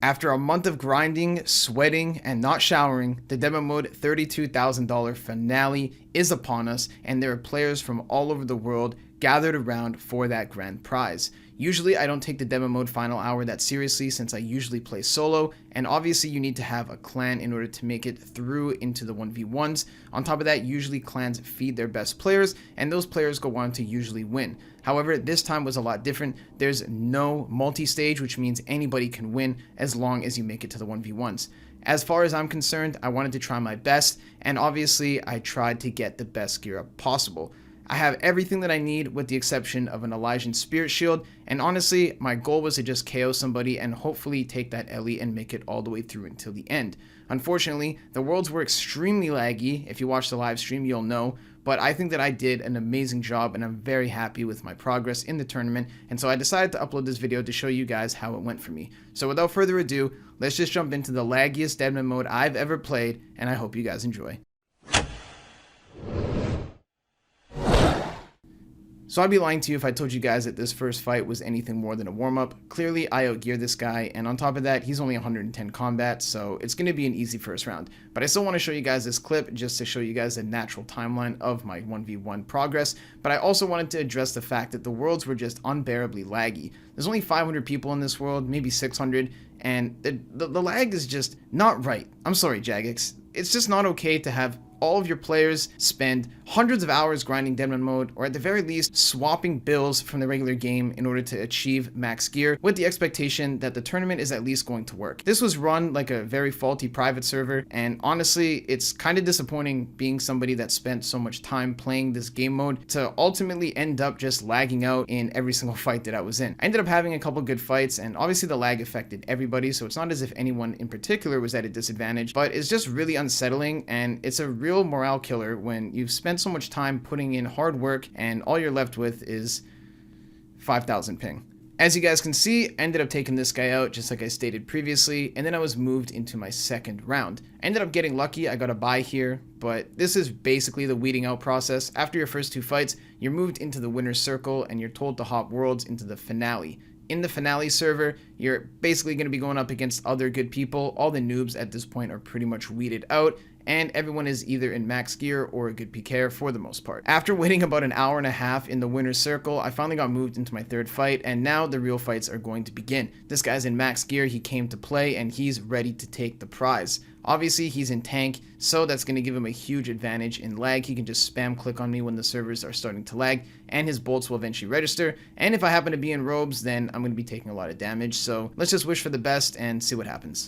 After a month of grinding, sweating, and not showering, the demo mode $32,000 finale is upon us, and there are players from all over the world gathered around for that grand prize. Usually I don't take the demo mode final hour that seriously since I usually play solo, and obviously you need to have a clan in order to make it through into the 1v1s. On top of that, usually clans feed their best players, and those players go on to usually win. However, this time was a lot different. There's no multi-stage, which means anybody can win as long as you make it to the 1v1s. As far as I'm concerned, I wanted to try my best, and obviously I tried to get the best gear up possible. I have everything that I need with the exception of an Elysian Spirit Shield, and honestly, my goal was to just KO somebody and hopefully take that Ellie and make it all the way through until the end. Unfortunately, the worlds were extremely laggy. If you watch the live stream, you'll know, but I think that I did an amazing job and I'm very happy with my progress in the tournament, and so I decided to upload this video to show you guys how it went for me. So without further ado, let's just jump into the laggiest deadman mode I've ever played, and I hope you guys enjoy. So I'd be lying to you if I told you guys that this first fight was anything more than a warm-up. Clearly, I outgeared this guy, and on top of that, he's only 110 combat, so it's going to be an easy first round. But I still want to show you guys this clip just to show you guys the natural timeline of my 1v1 progress, but I also wanted to address the fact that the worlds were just unbearably laggy. There's only 500 people in this world, maybe 600, and the lag is just not right. I'm sorry, Jagex. It's just not okay to have all of your players spend hundreds of hours grinding deadman mode, or at the very least swapping builds from the regular game in order to achieve max gear with the expectation that the tournament is at least going to work. This was run like a very faulty private server, and honestly it's kind of disappointing being somebody that spent so much time playing this game mode to ultimately end up just lagging out in every single fight that I was in. I ended up having a couple good fights, and obviously the lag affected everybody, so it's not as if anyone in particular was at a disadvantage, but it's just really unsettling, and it's a real morale killer when you've spent so much time putting in hard work and all you're left with is 5,000 ping. As you guys can see, I ended up taking this guy out just like I stated previously, and then I was moved into my second round. I ended up getting lucky, I got a bye here, but this is basically the weeding out process. After your first two fights, you're moved into the winner's circle and you're told to hop worlds into the finale. In the finale server, you're basically going to be going up against other good people. All the noobs at this point are pretty much weeded out, and everyone is either in max gear or a good PKer for the most part. After waiting about an hour and a half in the winner's circle, I finally got moved into my third fight, and now the real fights are going to begin. This guy's in max gear, he came to play, and he's ready to take the prize. Obviously, he's in tank, so that's going to give him a huge advantage in lag. He can just spam click on me when the servers are starting to lag, and his bolts will eventually register. And if I happen to be in robes, then I'm going to be taking a lot of damage. So let's just wish for the best and see what happens.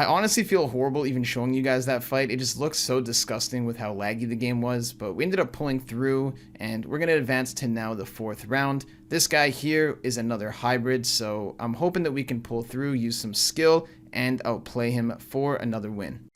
I honestly feel horrible even showing you guys that fight. It just looks so disgusting with how laggy the game was, but we ended up pulling through, and we're going to advance to now the 4th round. This guy here is another hybrid, so I'm hoping that we can pull through, use some skill, and outplay him for another win.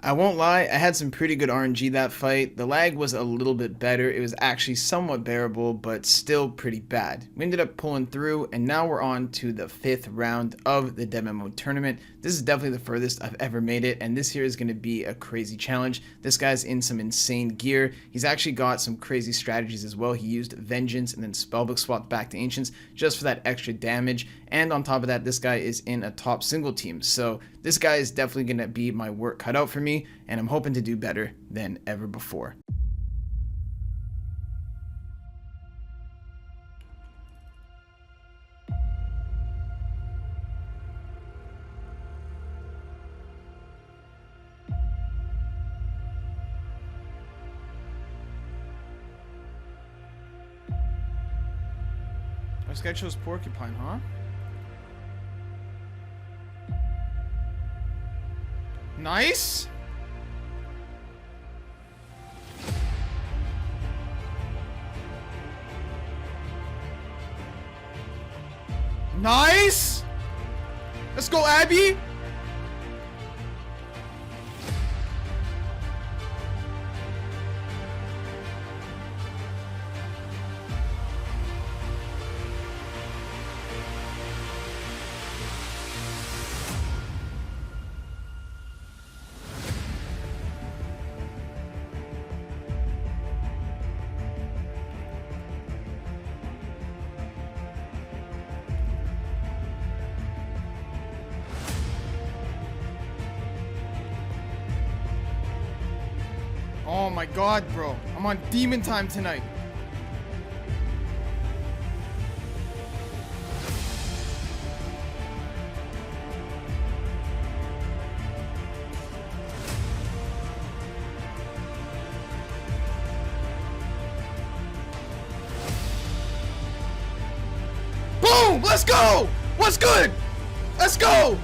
I won't lie, I had some pretty good RNG that fight. The lag was a little bit better. It was actually somewhat bearable, but still pretty bad. We ended up pulling through, and now we're on to the 5th round of the Dead Mode tournament. This is definitely the furthest I've ever made it, and this here is going to be a crazy challenge. This guy's in some insane gear. He's actually got some crazy strategies as well. He used Vengeance and then Spellbook swapped back to Ancients just for that extra damage. And on top of that, this guy is in a top single team. So this guy is definitely going to be my work cut out for me, and I'm hoping to do better than ever before. This guy chose Porcupine, huh? Nice! Nice! Let's go, Abby! Oh my god, bro. I'm on demon time tonight. Boom! Let's go! What's good? Let's go!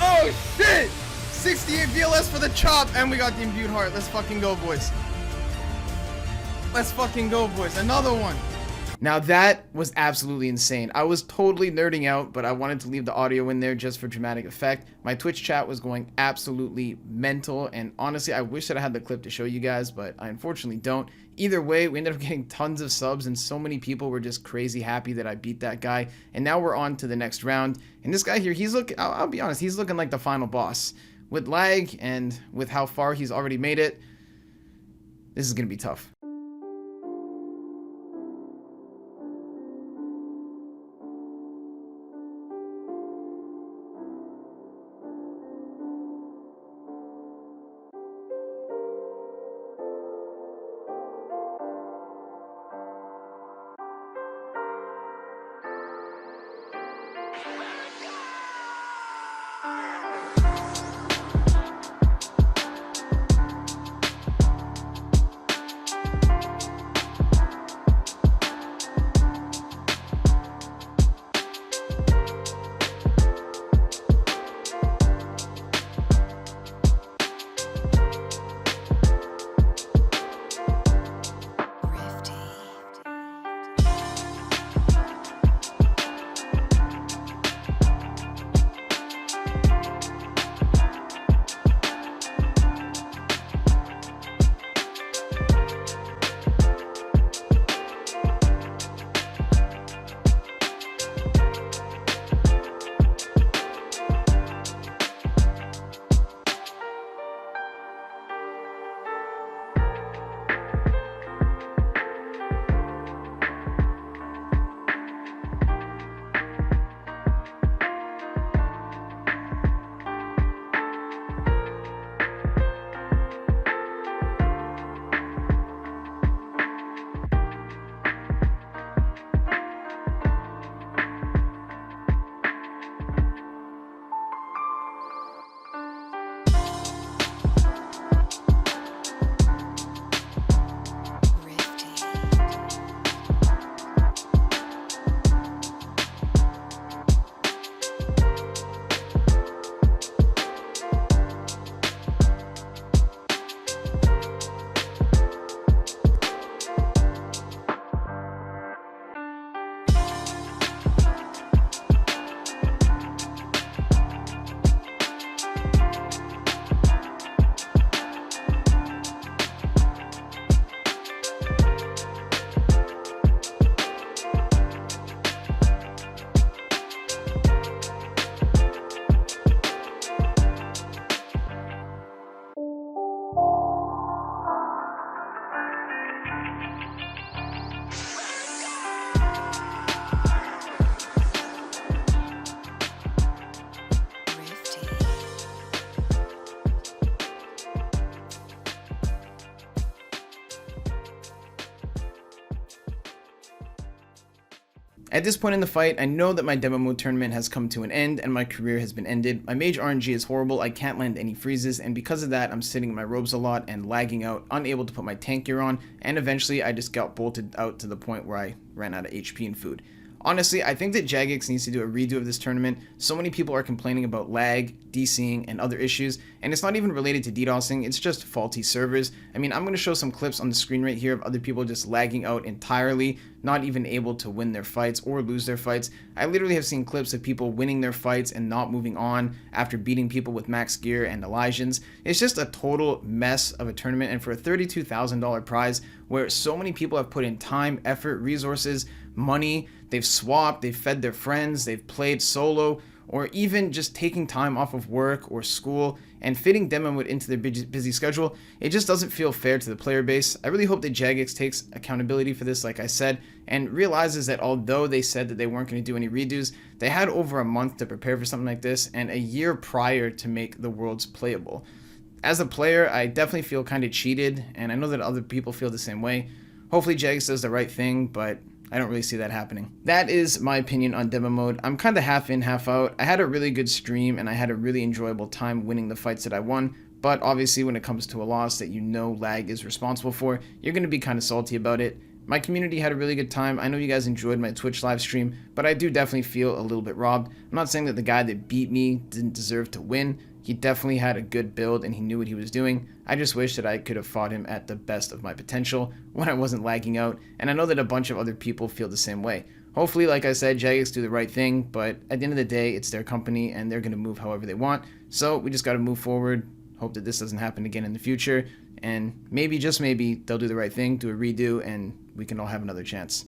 Oh shit! 68 VLS for the chop, and we got the imbued heart. Let's fucking go, boys. Let's fucking go, boys. Another one. Now that was absolutely insane. I was totally nerding out, but I wanted to leave the audio in there just for dramatic effect. My Twitch chat was going absolutely mental, and honestly, I wish that I had the clip to show you guys, but I unfortunately don't. Either way, we ended up getting tons of subs, and so many people were just crazy happy that I beat that guy. And now we're on to the next round. And this guy here, he's looking, I'll be honest, he's looking like the final boss. With lag and with how far he's already made it, this is gonna be tough. At this point in the fight, I know that my demo mode tournament has come to an end and my career has been ended. My mage RNG is horrible, I can't land any freezes, and because of that, I'm sitting in my robes a lot and lagging out, unable to put my tank gear on, and eventually I just got bolted out to the point where I ran out of HP and food. Honestly, I think that Jagex needs to do a redo of this tournament. So many people are complaining about lag, DCing, and other issues, and it's not even related to DDoSing, it's just faulty servers. I mean, I'm going to show some clips on the screen right here of other people just lagging out entirely, not even able to win their fights or lose their fights. I literally have seen clips of people winning their fights and not moving on after beating people with max gear and Elysians. It's just a total mess of a tournament, and for a $32,000 prize where so many people have put in time, effort, resources, money, they've swapped, they've fed their friends, they've played solo. or even just taking time off of work or school and fitting demo mode into their busy schedule, it just doesn't feel fair to the player base. I really hope that Jagex takes accountability for this, like I said, and realizes that although they said that they weren't going to do any redos, they had over a month to prepare for something like this and a year prior to make the worlds playable. As a player, I definitely feel kind of cheated, and I know that other people feel the same way. Hopefully Jagex does the right thing, but I don't really see that happening. That is my opinion on demo mode. I'm kind of half in, half out. I had a really good stream, and I had a really enjoyable time winning the fights that I won, but obviously when it comes to a loss that you know lag is responsible for, you're going to be kind of salty about it. My community had a really good time. I know you guys enjoyed my Twitch live stream, but I do definitely feel a little bit robbed. I'm not saying that the guy that beat me didn't deserve to win. He definitely had a good build and he knew what he was doing. I just wish that I could have fought him at the best of my potential when I wasn't lagging out, and I know that a bunch of other people feel the same way. Hopefully, like I said, Jagex do the right thing, but at the end of the day, it's their company and they're going to move however they want. So we just got to move forward, hope that this doesn't happen again in the future, and maybe, just maybe, they'll do the right thing, do a redo, and we can all have another chance.